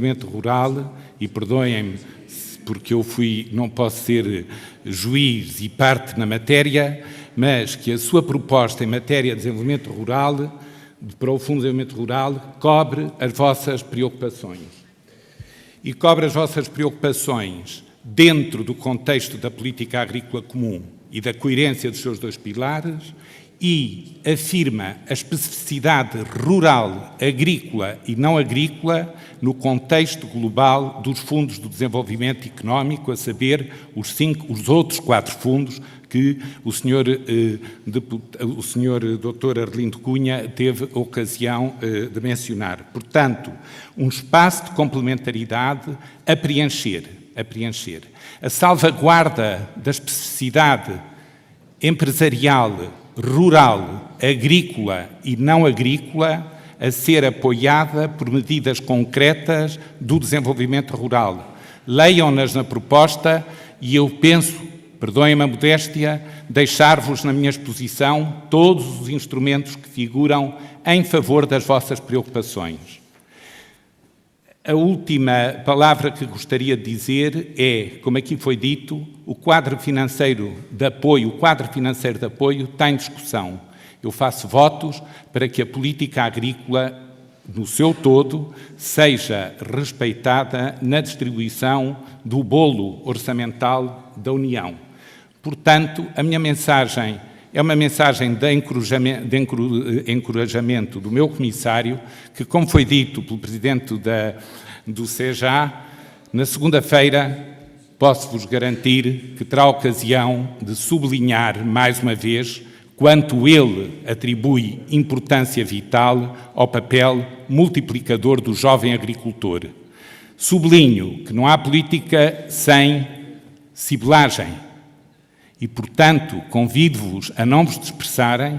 desenvolvimento rural, e perdoem-me porque eu não posso ser juiz e parte na matéria, mas que a sua proposta em matéria de desenvolvimento rural, para o Fundo de Desenvolvimento Rural, cobre as vossas preocupações. E cobre as vossas preocupações dentro do contexto da política agrícola comum e da coerência dos seus dois pilares, e afirma a especificidade rural, agrícola e não agrícola no contexto global dos fundos do desenvolvimento económico, a saber, os outros 4 fundos que o Sr. Dr. Arlindo Cunha teve ocasião de mencionar. Portanto, um espaço de complementaridade a preencher. A salvaguarda da especificidade empresarial, rural, agrícola e não agrícola a ser apoiada por medidas concretas do desenvolvimento rural. Leiam-nas na proposta e eu penso, perdoem-me a modéstia, deixar-vos na minha exposição todos os instrumentos que figuram em favor das vossas preocupações. A última palavra que gostaria de dizer é, como aqui foi dito, o quadro financeiro de apoio está em discussão. Eu faço votos para que a política agrícola, no seu todo, seja respeitada na distribuição do bolo orçamental da União. Portanto, a minha mensagem é uma mensagem de encorajamento do meu comissário, que, como foi dito pelo Presidente do CEJA, na segunda-feira posso-vos garantir que terá ocasião de sublinhar mais uma vez quanto ele atribui importância vital ao papel multiplicador do jovem agricultor. Sublinho que não há política sem sibelagem. E, portanto, convido-vos a não vos dispersarem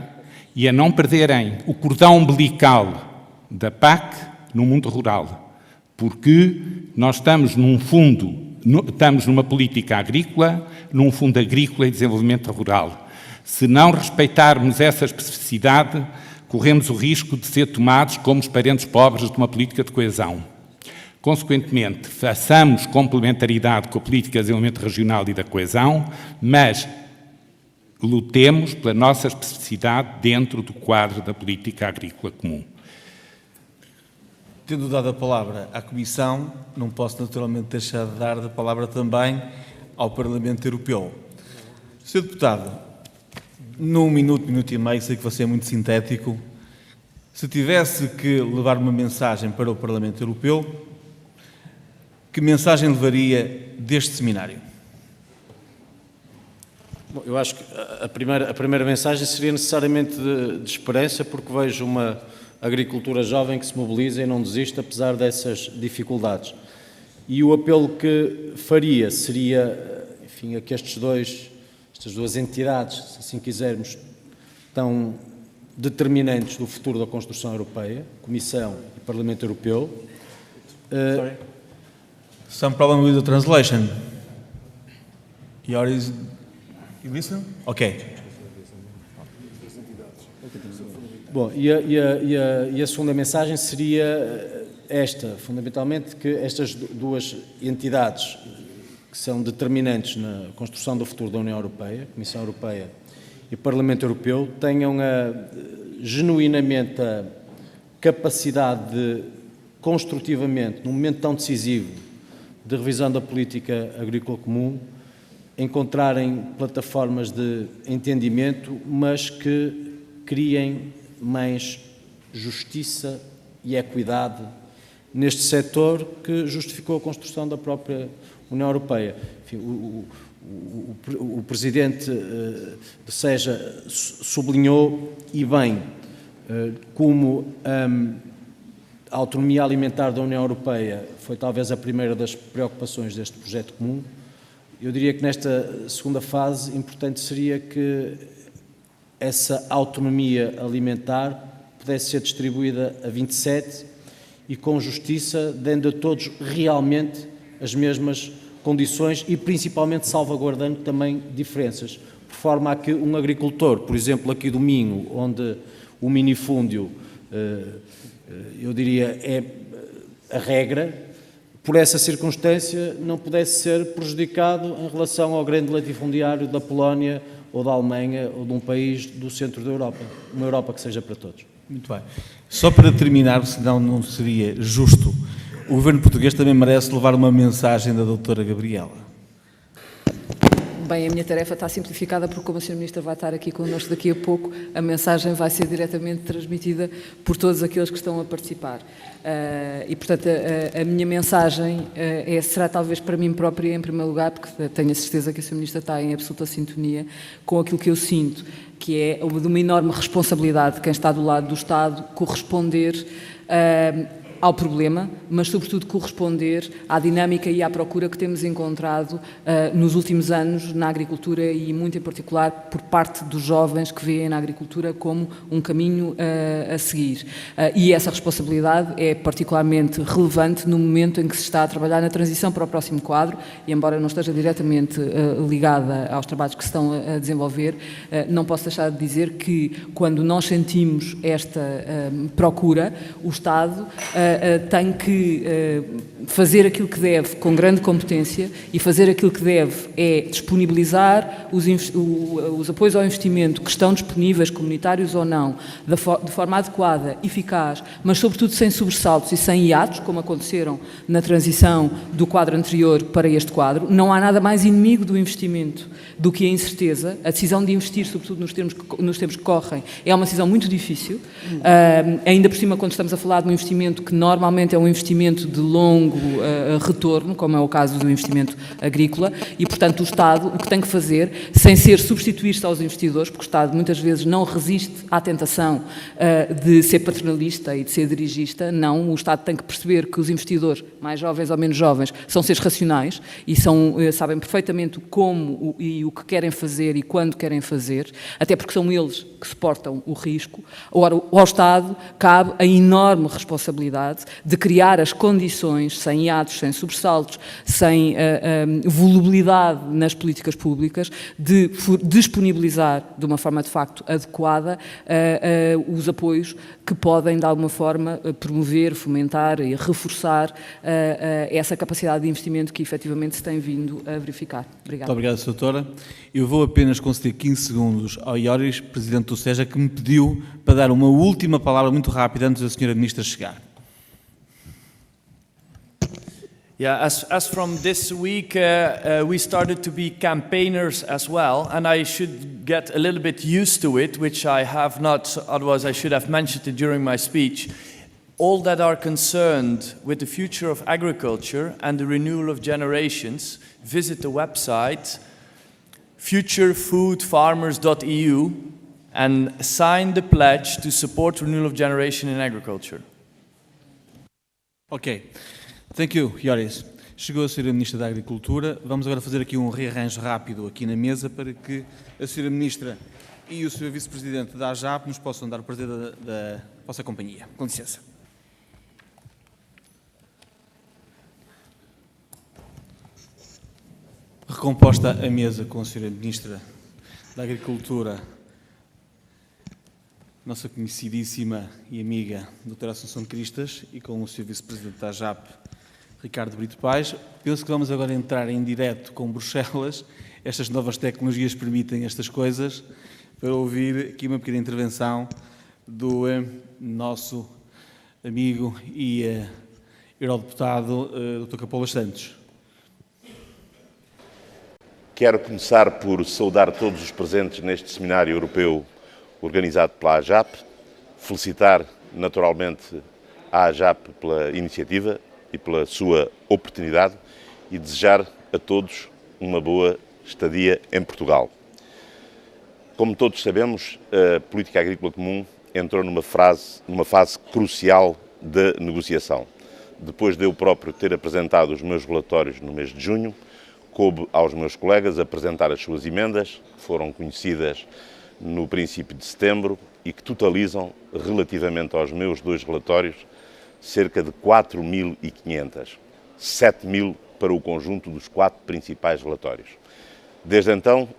e a não perderem o cordão umbilical da PAC no mundo rural, porque nós estamos estamos numa política agrícola, num fundo agrícola e desenvolvimento rural. Se não respeitarmos essa especificidade, corremos o risco de ser tomados como os parentes pobres de uma política de coesão. Consequentemente, façamos complementaridade com a política de desenvolvimento regional e da coesão, mas lutemos pela nossa especificidade dentro do quadro da política agrícola comum. Tendo dado a palavra à Comissão, não posso naturalmente deixar de dar a palavra também ao Parlamento Europeu. Sr. Deputado, num minuto e meio, sei que você é muito sintético, se tivesse que levar uma mensagem para o Parlamento Europeu, que mensagem levaria deste seminário? Bom, eu acho que a primeira mensagem seria necessariamente de esperança, porque vejo uma agricultura jovem que se mobiliza e não desiste, apesar dessas dificuldades. E o apelo que faria seria, enfim, a que estas duas entidades, se assim quisermos, tão determinantes do futuro da construção europeia, Comissão e Parlamento Europeu. Some problem with the translation. You listen? Ok. Bom, e a segunda mensagem seria esta, fundamentalmente, que estas duas entidades que são determinantes na construção do futuro da União Europeia, Comissão Europeia e Parlamento Europeu, tenham genuinamente a capacidade de, construtivamente, num momento tão decisivo de revisão da política agrícola comum, encontrarem plataformas de entendimento, mas que criem mais justiça e equidade neste setor que justificou a construção da própria União Europeia. Enfim, o Presidente de SEJA sublinhou, e bem, como a autonomia alimentar da União Europeia foi talvez a primeira das preocupações deste projeto comum. Eu diria que nesta segunda fase importante seria que essa autonomia alimentar pudesse ser distribuída a 27 e com justiça, dando a todos realmente as mesmas condições e principalmente salvaguardando também diferenças, por forma a que um agricultor, por exemplo aqui do Minho, onde o minifúndio eu diria, é a regra, por essa circunstância, não pudesse ser prejudicado em relação ao grande latifundiário da Polónia ou da Alemanha ou de um país do centro da Europa, uma Europa que seja para todos. Muito bem. Só para terminar, senão não seria justo, o governo português também merece levar uma mensagem da doutora Gabriela. Bem, a minha tarefa está simplificada porque, como a Sra. Ministra vai estar aqui connosco daqui a pouco, a mensagem vai ser diretamente transmitida por todos aqueles que estão a participar. E, portanto, a minha mensagem será talvez para mim própria, em primeiro lugar, porque tenho a certeza que a Sra. Ministra está em absoluta sintonia com aquilo que eu sinto, que é de uma enorme responsabilidade de quem está do lado do Estado corresponder ao problema, mas sobretudo corresponder à dinâmica e à procura que temos encontrado nos últimos anos na agricultura e muito em particular por parte dos jovens que veem na agricultura como um caminho a seguir. E essa responsabilidade é particularmente relevante no momento em que se está a trabalhar na transição para o próximo quadro e, embora não esteja diretamente ligada aos trabalhos que se estão a desenvolver, não posso deixar de dizer que quando nós sentimos esta procura, o Estado tem que fazer aquilo que deve com grande competência e fazer aquilo que deve é disponibilizar os apoios ao investimento que estão disponíveis, comunitários ou não, de forma adequada, eficaz, mas sobretudo sem sobressaltos e sem hiatos, como aconteceram na transição do quadro anterior para este quadro. Não há nada mais inimigo do investimento do que a incerteza. A decisão de investir, sobretudo nos tempos que correm, é uma decisão muito difícil, ainda por cima quando estamos a falar de um investimento que normalmente é um investimento de longo retorno, como é o caso do investimento agrícola, e, portanto, o Estado o que tem que fazer, sem ser substituir-se aos investidores, porque o Estado muitas vezes não resiste à tentação de ser paternalista e de ser dirigista, não, o Estado tem que perceber que os investidores, mais jovens ou menos jovens, são seres racionais e sabem perfeitamente como e o que querem fazer e quando querem fazer, até porque são eles que suportam o risco. Ora, ao Estado cabe a enorme responsabilidade de criar as condições, sem hiatos, sem sobressaltos, sem volubilidade nas políticas públicas, de disponibilizar de uma forma de facto adequada os apoios que podem de alguma forma promover, fomentar e reforçar essa capacidade de investimento que efetivamente se tem vindo a verificar. Obrigada. Muito obrigado, doutora. Eu vou apenas conceder 15 segundos ao Ioris, Presidente do SEJA, que me pediu para dar uma última palavra muito rápida antes da Sra. Ministra chegar. Yeah, as from this week, we started to be campaigners as well, and I should get a little bit used to it, which I have not, otherwise I should have mentioned it during my speech. All that are concerned with the future of agriculture and the renewal of generations, visit the website futurefoodfarmers.eu and sign the pledge to support renewal of generation in agriculture. Ok. Thank you, Ioris. Chegou a Sra. Ministra da Agricultura. Vamos agora fazer aqui um rearranjo rápido aqui na mesa para que a Sra. Ministra e o Sr. Vice-Presidente da AJAP nos possam dar o prazer da vossa companhia. Com licença. Recomposta a mesa com a Sra. Ministra da Agricultura, nossa conhecidíssima e amiga doutora Assunção Cristas, e com o Sr. Vice-Presidente da AJAP, Ricardo Brito Paes. Penso que vamos agora entrar em direto com Bruxelas. Estas novas tecnologias permitem estas coisas, para ouvir aqui uma pequena intervenção do nosso amigo e eurodeputado Dr. Capolas Santos. Quero começar por saudar todos os presentes neste seminário europeu organizado pela AJAP, felicitar naturalmente a AJAP pela iniciativa e pela sua oportunidade e desejar a todos uma boa estadia em Portugal. Como todos sabemos, a política agrícola comum entrou numa fase crucial de negociação. Depois de eu próprio ter apresentado os meus relatórios no mês de junho, coube aos meus colegas apresentar as suas emendas, que foram conhecidas no princípio de setembro e que totalizam, relativamente aos meus dois relatórios, cerca de 4.500, 7.000 para o conjunto dos 4 principais relatórios. Desde então,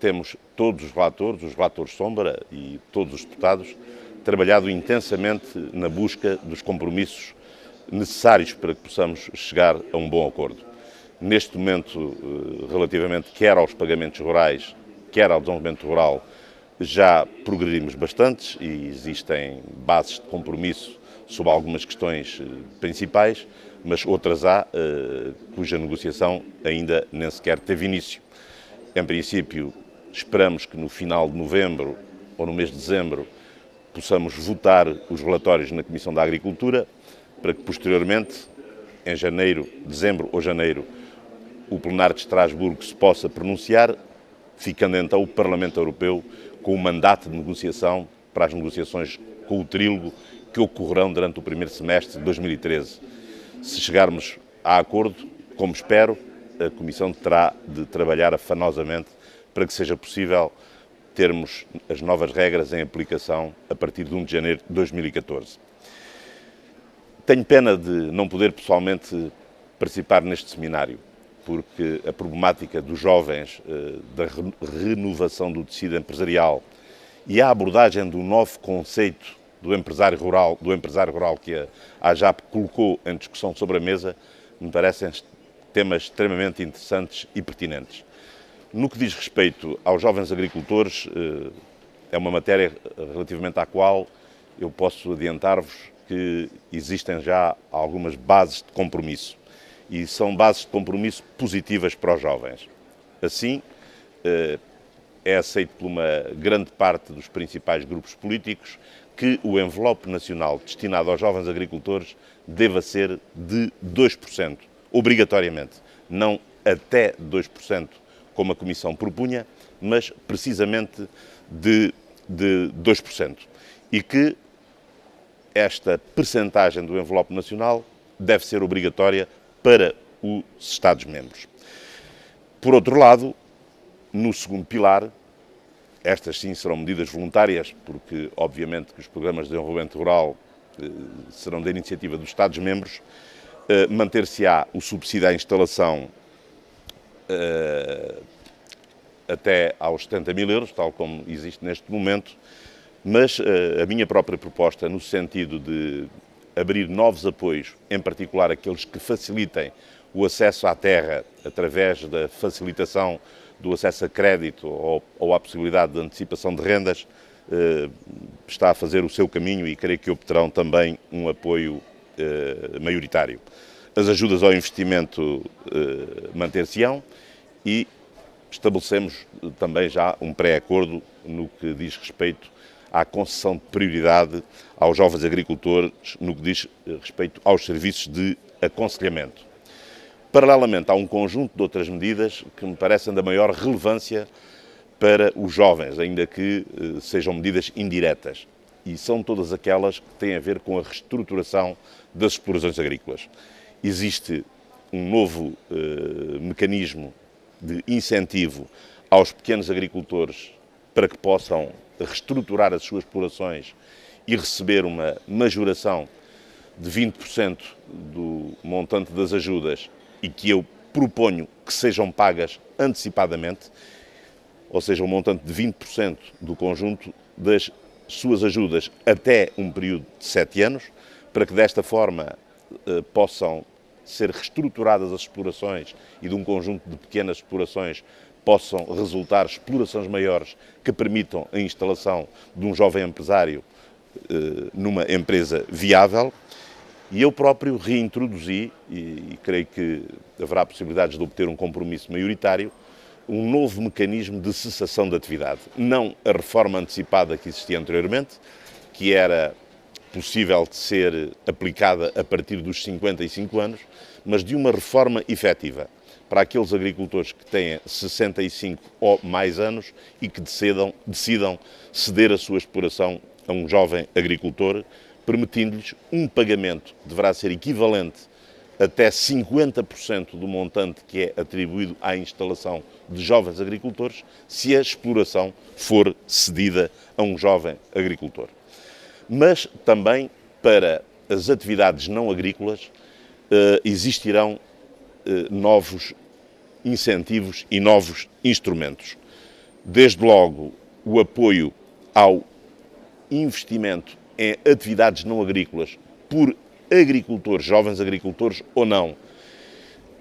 temos todos os relatores sombra e todos os deputados, trabalhado intensamente na busca dos compromissos necessários para que possamos chegar a um bom acordo. Neste momento, relativamente quer aos pagamentos rurais, quer ao desenvolvimento rural, já progredimos bastante e existem bases de compromisso sobre algumas questões principais, mas outras há cuja negociação ainda nem sequer teve início. Em princípio, esperamos que no final de novembro ou no mês de dezembro possamos votar os relatórios na Comissão da Agricultura, para que posteriormente, em janeiro, dezembro ou janeiro, o plenário de Estrasburgo se possa pronunciar, ficando então o Parlamento Europeu com o mandato de negociação para as negociações com o trílogo que ocorrerão durante o primeiro semestre de 2013. Se chegarmos a acordo, como espero, a Comissão terá de trabalhar afanosamente para que seja possível termos as novas regras em aplicação a partir de 1 de janeiro de 2014. Tenho pena de não poder pessoalmente participar neste seminário, porque a problemática dos jovens, da renovação do tecido empresarial e a abordagem do novo conceito do empresário rural que a AJAP colocou em discussão sobre a mesa, me parecem temas extremamente interessantes e pertinentes. No que diz respeito aos jovens agricultores, é uma matéria relativamente à qual eu posso adiantar-vos que existem já algumas bases de compromisso e são bases de compromisso positivas para os jovens. Assim, é aceito por uma grande parte dos principais grupos políticos que o envelope nacional destinado aos jovens agricultores deva ser de 2%, obrigatoriamente, não até 2%, como a Comissão propunha, mas precisamente de 2%. E que esta percentagem do envelope nacional deve ser obrigatória para os Estados-membros. Por outro lado, no segundo pilar, estas sim serão medidas voluntárias, porque obviamente que os programas de desenvolvimento rural serão da iniciativa dos Estados-membros, manter-se-á o subsídio à instalação até aos 70 mil euros, tal como existe neste momento, mas a minha própria proposta no sentido de abrir novos apoios, em particular aqueles que facilitem o acesso à terra através da facilitação do acesso a crédito ou à possibilidade de antecipação de rendas, está a fazer o seu caminho e creio que obterão também um apoio maioritário. As ajudas ao investimento manter-se-ão e estabelecemos também já um pré-acordo no que diz respeito à concessão de prioridade aos jovens agricultores no que diz respeito aos serviços de aconselhamento. Paralelamente, há um conjunto de outras medidas que me parecem da maior relevância para os jovens, ainda que sejam medidas indiretas. E são todas aquelas que têm a ver com a reestruturação das explorações agrícolas. Existe um novo mecanismo de incentivo aos pequenos agricultores para que possam reestruturar as suas explorações e receber uma majoração de 20% do montante das ajudas e que eu proponho que sejam pagas antecipadamente, ou seja, um montante de 20% do conjunto das suas ajudas até um período de 7 anos, para que desta forma possam ser reestruturadas as explorações e de um conjunto de pequenas explorações possam resultar explorações maiores que permitam a instalação de um jovem empresário numa empresa viável. E eu próprio reintroduzi, e creio que haverá possibilidades de obter um compromisso maioritário, um novo mecanismo de cessação de atividade. Não a reforma antecipada que existia anteriormente, que era possível de ser aplicada a partir dos 55 anos, mas de uma reforma efetiva para aqueles agricultores que têm 65 ou mais anos e que decidam ceder a sua exploração a um jovem agricultor, permitindo-lhes um pagamento que deverá ser equivalente até 50% do montante que é atribuído à instalação de jovens agricultores, se a exploração for cedida a um jovem agricultor. Mas também para as atividades não agrícolas existirão novos incentivos e novos instrumentos. Desde logo, o apoio ao investimento em atividades não agrícolas por agricultores, jovens agricultores ou não,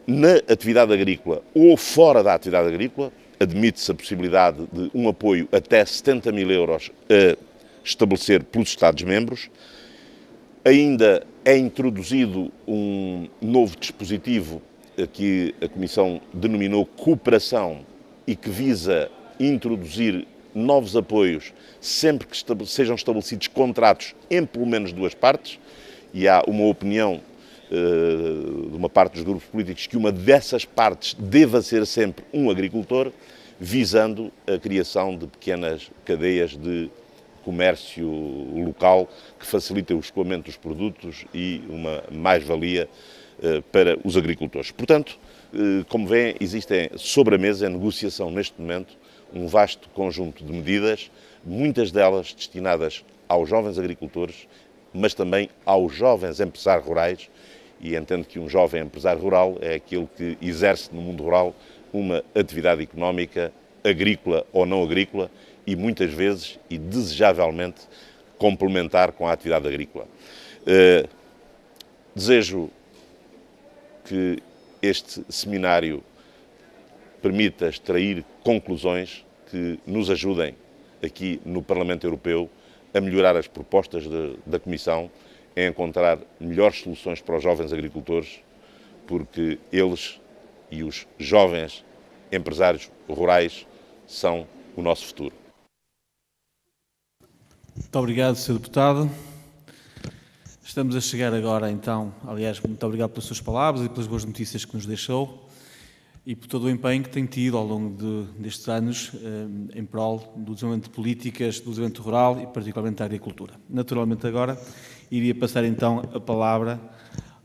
na atividade agrícola ou fora da atividade agrícola. Admite-se a possibilidade de um apoio até 70 mil euros a estabelecer pelos Estados-membros. Ainda é introduzido um novo dispositivo que a Comissão denominou cooperação e que visa introduzir novos apoios sempre que sejam estabelecidos contratos em pelo menos duas partes, e há uma opinião de uma parte dos grupos políticos que uma dessas partes deva ser sempre um agricultor, visando a criação de pequenas cadeias de comércio local que facilitem o escoamento dos produtos e uma mais-valia para os agricultores. Portanto, como veem, existem sobre a mesa, em negociação neste momento, um vasto conjunto de medidas, muitas delas destinadas aos jovens agricultores, mas também aos jovens empresários rurais, e entendo que um jovem empresário rural é aquele que exerce no mundo rural uma atividade económica, agrícola ou não agrícola, e muitas vezes, e desejavelmente, complementar com a atividade agrícola. Desejo que este seminário permita extrair conclusões que nos ajudem aqui no Parlamento Europeu a melhorar as propostas da Comissão, a encontrar melhores soluções para os jovens agricultores, porque eles e os jovens empresários rurais são o nosso futuro. Muito obrigado, Sr. Deputado. Estamos a chegar agora, então, aliás, muito obrigado pelas suas palavras e pelas boas notícias que nos deixou e por todo o empenho que tem tido ao longo destes anos em prol do desenvolvimento de políticas, do desenvolvimento rural e particularmente da agricultura. Naturalmente agora iria passar então a palavra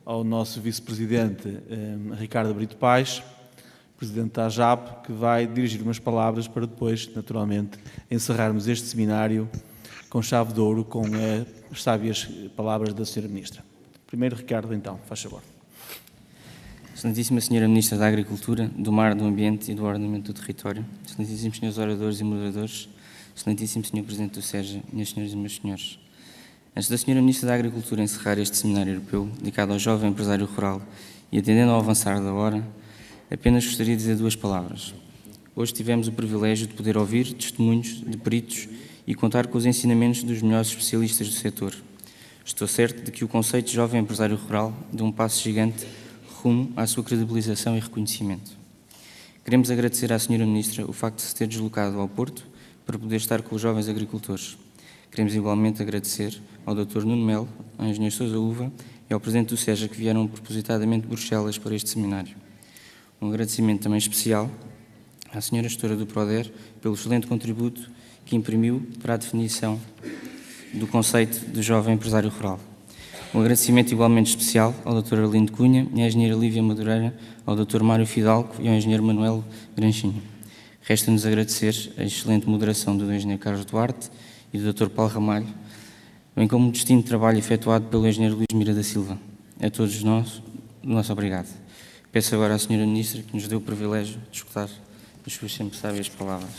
ao nosso Vice-Presidente Ricardo Brito Paes, Presidente da AJAP, que vai dirigir umas palavras para depois, naturalmente, encerrarmos este seminário com chave de ouro, com as sábias palavras da Sra. Ministra. Primeiro, Ricardo, então, faz favor. Excelentíssima Sra. Ministra da Agricultura, do Mar, do Ambiente e do Ordenamento do Território, excelentíssimos Srs. Oradores e Moderadores, excelentíssimo Sr. Presidente do SERJA, minhas senhoras e meus senhores. Antes da Sra. Ministra da Agricultura encerrar este seminário europeu, dedicado ao jovem empresário rural e atendendo ao avançar da hora, apenas gostaria de dizer duas palavras. Hoje tivemos o privilégio de poder ouvir testemunhos de peritos e contar com os ensinamentos dos melhores especialistas do setor. Estou certo de que o conceito de jovem empresário rural deu um passo gigante rumo à sua credibilização e reconhecimento. Queremos agradecer à Sra. Ministra o facto de se ter deslocado ao Porto para poder estar com os jovens agricultores. Queremos igualmente agradecer ao Dr. Nuno Melo, ao Engenheiro Sousa Uva e ao Presidente do SERJA que vieram propositadamente de Bruxelas para este seminário. Um agradecimento também especial à Sra. Gestora do PRODER pelo excelente contributo que imprimiu para a definição do conceito de jovem empresário rural. Um agradecimento igualmente especial ao Dr. Arlindo Cunha e à Engenheira Lívia Madureira, ao Dr. Mário Fidalgo e ao Engenheiro Manuel Granchinho. Resta-nos agradecer a excelente moderação do Engenheiro Carlos Duarte e do Dr. Paulo Ramalho, bem como o distinto trabalho efetuado pelo Engenheiro Luís Mira da Silva. A todos nós, nosso obrigado. Peço agora à Sra. Ministra que nos dê o privilégio de escutar as suas sempre sábias palavras.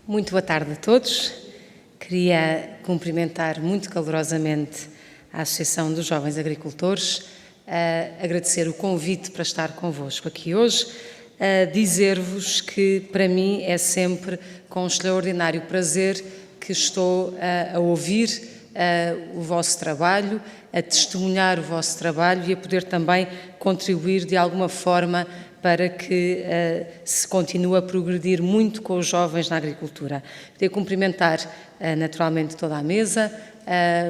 Muito boa tarde a todos. Queria cumprimentar muito calorosamente a Associação dos Jovens Agricultores, agradecer o convite para estar convosco aqui hoje, dizer-vos que para mim é sempre com extraordinário prazer que estou a ouvir o vosso trabalho, a testemunhar o vosso trabalho e a poder também contribuir de alguma forma para que se continue a progredir muito com os jovens na agricultura. Queria cumprimentar naturalmente toda a mesa,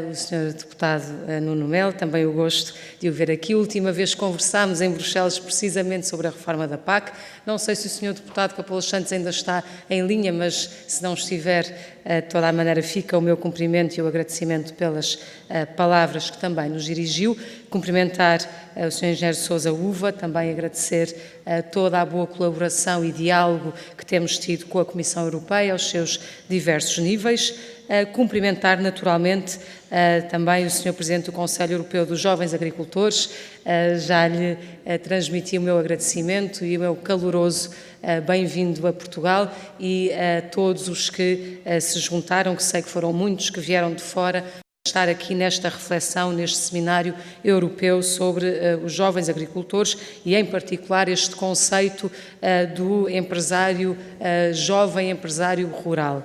o Sr. Deputado Nuno Melo, também o gosto de o ver aqui. A última vez conversámos em Bruxelas precisamente sobre a reforma da PAC. Não sei se o Sr. Deputado Capolas Santos ainda está em linha, mas se não estiver, de toda a maneira fica o meu cumprimento e o agradecimento pelas palavras que também nos dirigiu. Cumprimentar o Sr. Engenheiro Sousa Uva, também agradecer toda a boa colaboração e diálogo que temos tido com a Comissão Europeia aos seus diversos níveis. cumprimentar naturalmente também o Sr. Presidente do Conselho Europeu dos Jovens Agricultores, já lhe transmiti o meu agradecimento e o meu caloroso bem-vindo a Portugal, e a todos os que se juntaram, que sei que foram muitos, que vieram de fora, estar aqui nesta reflexão, neste seminário europeu sobre os jovens agricultores e, em particular, este conceito do empresário, jovem empresário rural.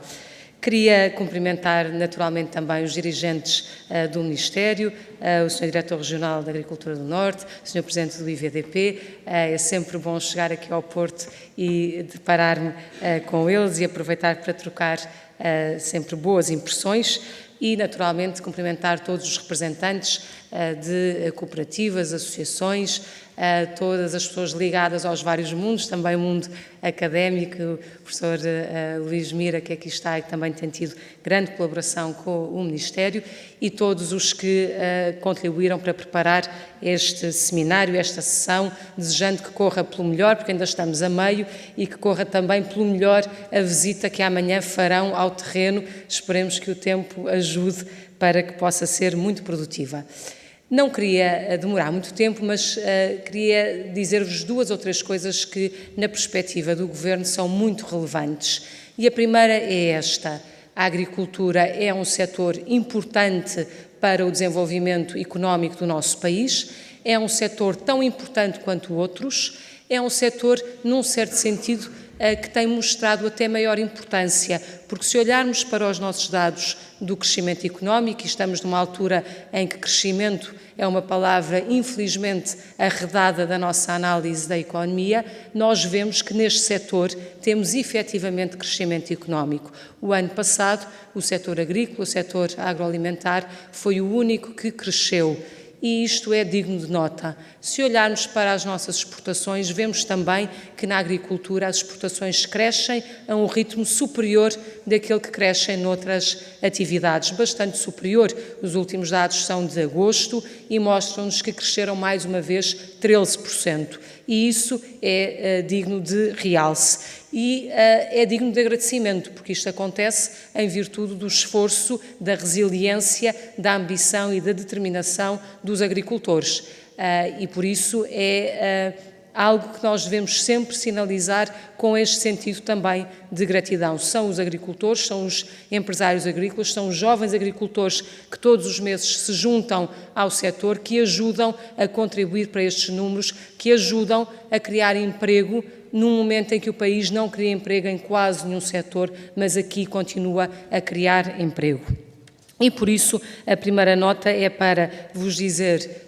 Queria cumprimentar naturalmente também os dirigentes do Ministério, o Sr. Diretor Regional da Agricultura do Norte, o Sr. Presidente do IVDP. É sempre bom chegar aqui ao Porto e deparar-me com eles e aproveitar para trocar sempre boas impressões. E, naturalmente, cumprimentar todos os representantes de cooperativas, associações, todas as pessoas ligadas aos vários mundos, também o mundo académico, o professor Luís Mira, que aqui está e que também tem tido grande colaboração com o Ministério, e todos os que contribuíram para preparar este seminário, esta sessão, desejando que corra pelo melhor, porque ainda estamos a meio, e que corra também pelo melhor a visita que amanhã farão ao terreno. Esperemos que o tempo ajude para que possa ser muito produtiva. Não queria demorar muito tempo, mas queria dizer-vos 2 ou 3 coisas que, na perspectiva do Governo, são muito relevantes. E a primeira é esta: a agricultura é um setor importante para o desenvolvimento económico do nosso país, é um setor tão importante quanto outros, é um setor, num certo sentido, que tem mostrado até maior importância, porque se olharmos para os nossos dados do crescimento económico, e estamos numa altura em que crescimento é uma palavra, infelizmente, arredada da nossa análise da economia, nós vemos que neste setor temos efetivamente crescimento económico. O ano passado, o setor agrícola, o setor agroalimentar, foi o único que cresceu. E isto é digno de nota. Se olharmos para as nossas exportações, vemos também que na agricultura as exportações crescem a um ritmo superior daquele que crescem noutras atividades, bastante superior. Os últimos dados são de agosto e mostram-nos que cresceram mais uma vez 13%. E isso é digno de realce. E é digno de agradecimento, porque isto acontece em virtude do esforço, da resiliência, da ambição e da determinação dos agricultores. E por isso é algo que nós devemos sempre sinalizar com este sentido também de gratidão. São os agricultores, são os empresários agrícolas, são os jovens agricultores que todos os meses se juntam ao setor, que ajudam a contribuir para estes números, que ajudam a criar emprego num momento em que o país não cria emprego em quase nenhum setor, mas aqui continua a criar emprego. E por isso a primeira nota é para vos dizer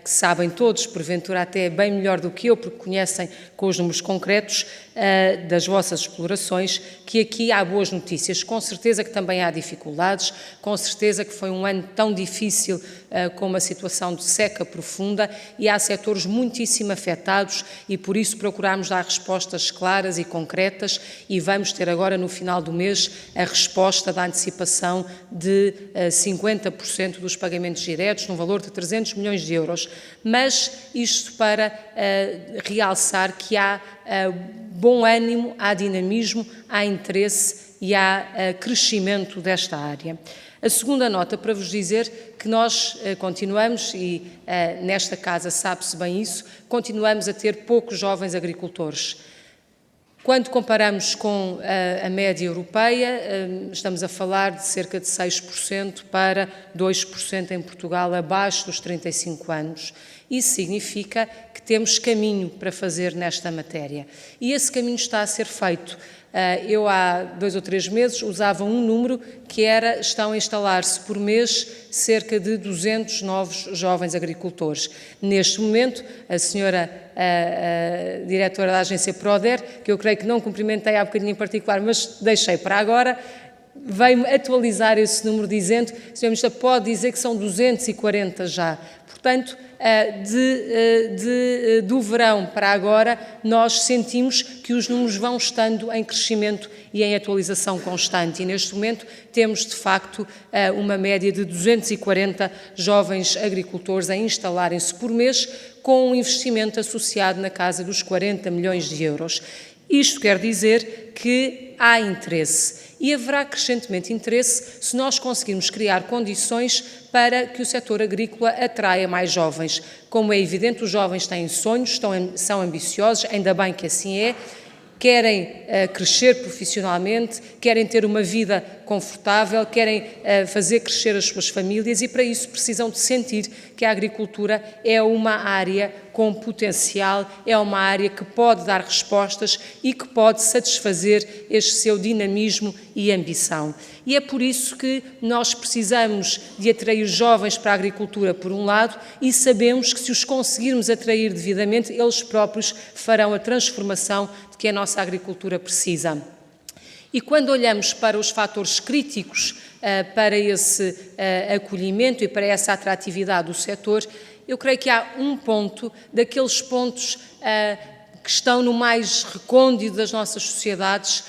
que sabem todos, porventura até bem melhor do que eu, porque conhecem com os números concretos das vossas explorações, que aqui há boas notícias. Com certeza que também há dificuldades, com certeza que foi um ano tão difícil com uma situação de seca profunda, e há setores muitíssimo afetados, e por isso procuramos dar respostas claras e concretas, e vamos ter agora no final do mês a resposta da antecipação de 50% dos pagamentos diretos, num valor de 300 milhões de euros. Mas isto para realçar que há bom ânimo, há dinamismo, há interesse e há crescimento desta área. A segunda nota para vos dizer que nós continuamos, e nesta casa sabe-se bem isso, continuamos a ter poucos jovens agricultores. Quando comparamos com a média europeia, estamos a falar de cerca de 6% para 2% em Portugal, abaixo dos 35 anos. Isso significa que temos caminho para fazer nesta matéria. E esse caminho está a ser feito. Eu há 2 ou 3 meses usava um número que era: estão a instalar-se por mês cerca de 200 novos jovens agricultores. Neste momento, a senhora diretora da agência Proder, que eu creio que não cumprimentei há bocadinho em particular, mas deixei para agora, veio atualizar esse número dizendo: Sr. Ministra, pode dizer que são 240 já. Portanto, do verão para agora, nós sentimos que os números vão estando em crescimento e em atualização constante. E neste momento temos, de facto, uma média de 240 jovens agricultores a instalarem-se por mês, com um investimento associado na casa dos 40 milhões de euros. Isto quer dizer que há interesse e haverá crescentemente interesse se nós conseguirmos criar condições para que o setor agrícola atraia mais jovens. Como é evidente, os jovens têm sonhos, são ambiciosos, ainda bem que assim é, querem crescer profissionalmente, querem ter uma vida confortável, querem fazer crescer as suas famílias e para isso precisam de sentir que a agricultura é uma área com potencial, é uma área que pode dar respostas e que pode satisfazer este seu dinamismo e ambição. E é por isso que nós precisamos de atrair jovens para a agricultura, por um lado, e sabemos que se os conseguirmos atrair devidamente, eles próprios farão a transformação de que a nossa agricultura precisa. E quando olhamos para os fatores críticos para esse acolhimento e para essa atratividade do setor, eu creio que há um ponto, daqueles pontos que estão no mais recôndito das nossas sociedades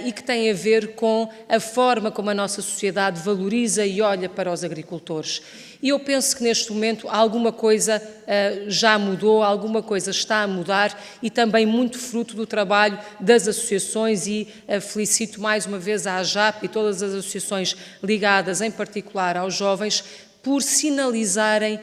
e que tem a ver com a forma como a nossa sociedade valoriza e olha para os agricultores. E eu penso que neste momento alguma coisa já mudou, alguma coisa está a mudar e também muito fruto do trabalho das associações e felicito mais uma vez a AJAP e todas as associações ligadas em particular aos jovens por sinalizarem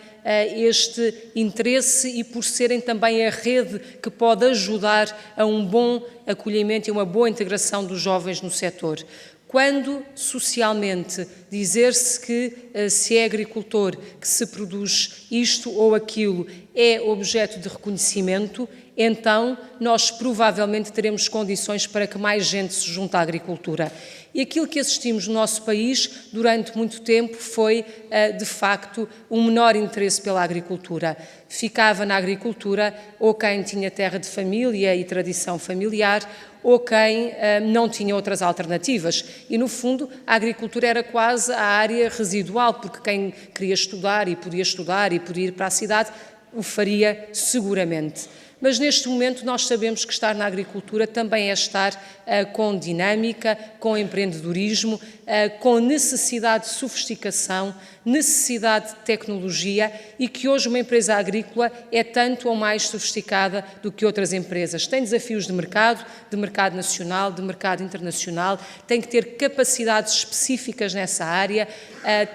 este interesse e por serem também a rede que pode ajudar a um bom acolhimento e uma boa integração dos jovens no setor. Quando, socialmente, dizer-se que se é agricultor, que se produz isto ou aquilo, é objeto de reconhecimento, então nós provavelmente teremos condições para que mais gente se junte à agricultura. E aquilo que assistimos no nosso país durante muito tempo foi, de facto, um menor interesse pela agricultura. Ficava na agricultura ou quem tinha terra de família e tradição familiar, ou quem não tinha outras alternativas. E, no fundo, a agricultura era quase a área residual, porque quem queria estudar e podia ir para a cidade, o faria seguramente. Mas neste momento nós sabemos que estar na agricultura também é estar com dinâmica, com empreendedorismo, com necessidade de sofisticação, necessidade de tecnologia e que hoje uma empresa agrícola é tanto ou mais sofisticada do que outras empresas. Tem desafios de mercado nacional, de mercado internacional, tem que ter capacidades específicas nessa área,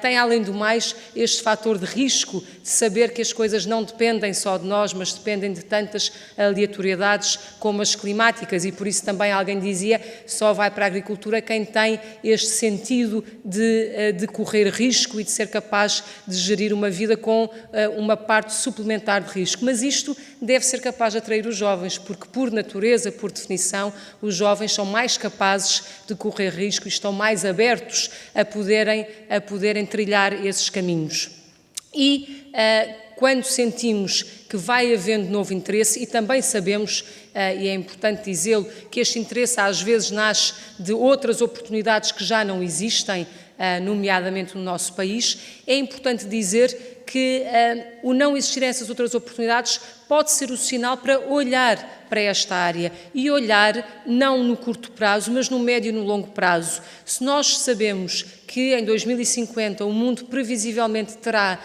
tem além do mais este fator de risco, de saber que as coisas não dependem só de nós, mas dependem de tantas aleatoriedades como as climáticas e por isso também alguém dizia só vai para a agricultura quem tem este sentido de correr risco e de ser capaz de gerir uma vida com uma parte suplementar de risco. Mas isto deve ser capaz de atrair os jovens, porque por natureza, por definição, os jovens são mais capazes de correr risco e estão mais abertos a poderem trilhar esses caminhos. E quando sentimos que vai havendo novo interesse, e também sabemos, e é importante dizê-lo, que este interesse às vezes nasce de outras oportunidades que já não existem, nomeadamente no nosso país, é importante dizer que o não existirem essas outras oportunidades pode ser o sinal para olhar para esta área e olhar não no curto prazo, mas no médio e no longo prazo. Se nós sabemos que em 2050 o mundo previsivelmente terá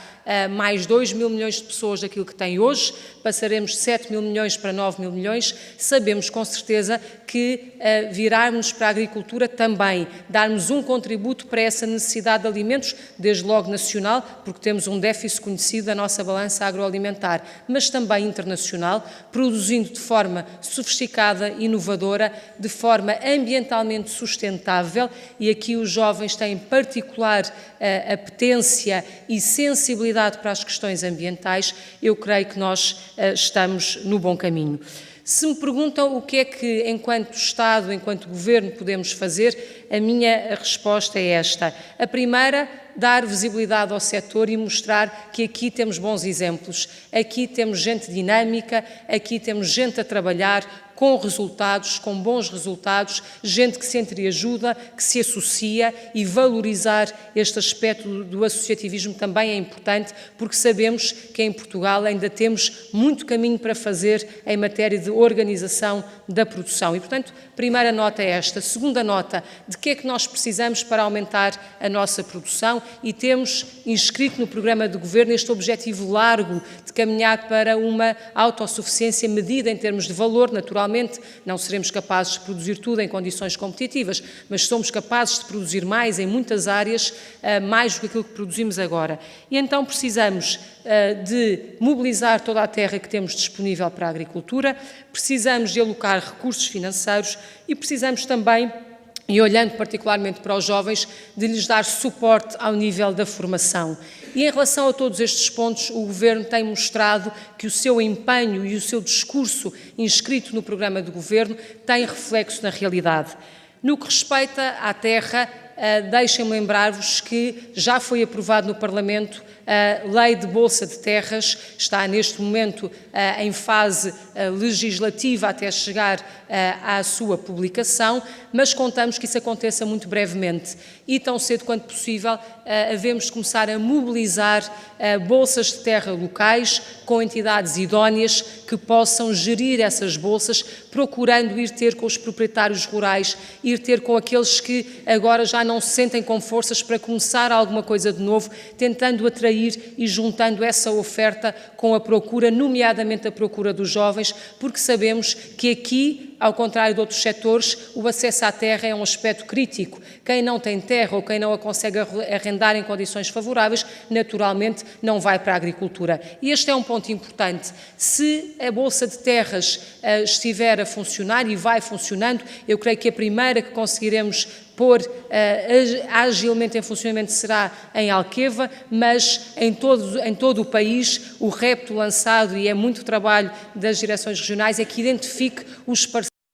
mais 2 mil milhões de pessoas daquilo que tem hoje, passaremos de 7 mil milhões para 9 mil milhões, sabemos com certeza que virarmos para a agricultura também, darmos um contributo para essa necessidade de alimentos, desde logo nacional, porque temos um déficit conhecido da nossa balança agroalimentar, mas também internacional, produzindo de forma sofisticada, inovadora, de forma ambientalmente sustentável, e aqui os jovens têm particular apetência e sensibilidade para as questões ambientais, eu creio que nós estamos no bom caminho. Se me perguntam o que é que, enquanto Estado, enquanto Governo, podemos fazer, a minha resposta é esta. A primeira, dar visibilidade ao setor e mostrar que aqui temos bons exemplos, aqui temos gente dinâmica, aqui temos gente a trabalhar com resultados, com bons resultados, gente que se entreajuda, que se associa e valorizar este aspecto do associativismo também é importante, porque sabemos que em Portugal ainda temos muito caminho para fazer em matéria de organização da produção. E, portanto, primeira nota é esta. Segunda nota, de que é que nós precisamos para aumentar a nossa produção e temos inscrito no programa de governo este objetivo largo de caminhar para uma autossuficiência medida em termos de valor natural Naturalmente, não seremos capazes de produzir tudo em condições competitivas, mas somos capazes de produzir mais em muitas áreas, mais do que aquilo que produzimos agora. E então precisamos de mobilizar toda a terra que temos disponível para a agricultura, precisamos de alocar recursos financeiros e precisamos também, e olhando particularmente para os jovens, de lhes dar suporte ao nível da formação. E em relação a todos estes pontos, o Governo tem mostrado que o seu empenho e o seu discurso inscrito no programa do Governo tem reflexo na realidade. No que respeita à terra, deixem-me lembrar-vos que já foi aprovado no Parlamento a Lei de Bolsa de Terras, está neste momento em fase legislativa até chegar à sua publicação, mas contamos que isso aconteça muito brevemente e tão cedo quanto possível havemos de começar a mobilizar bolsas de terra locais com entidades idóneas que possam gerir essas bolsas, procurando ir ter com os proprietários rurais, ir ter com aqueles que agora já não se sentem com forças para começar alguma coisa de novo, tentando atrair e juntando essa oferta com a procura, nomeadamente a procura dos jovens, porque sabemos que aqui, ao contrário de outros setores, o acesso à terra é um aspecto crítico. Quem não tem terra ou quem não a consegue arrendar em condições favoráveis, naturalmente não vai para a agricultura. E este é um ponto importante. Se a Bolsa de Terras estiver a funcionar e vai funcionando, eu creio que a primeira que conseguiremos pôr agilmente em funcionamento será em Alqueva, mas em todo o país o repto lançado, e é muito trabalho das direções regionais, é que identifique os parceiros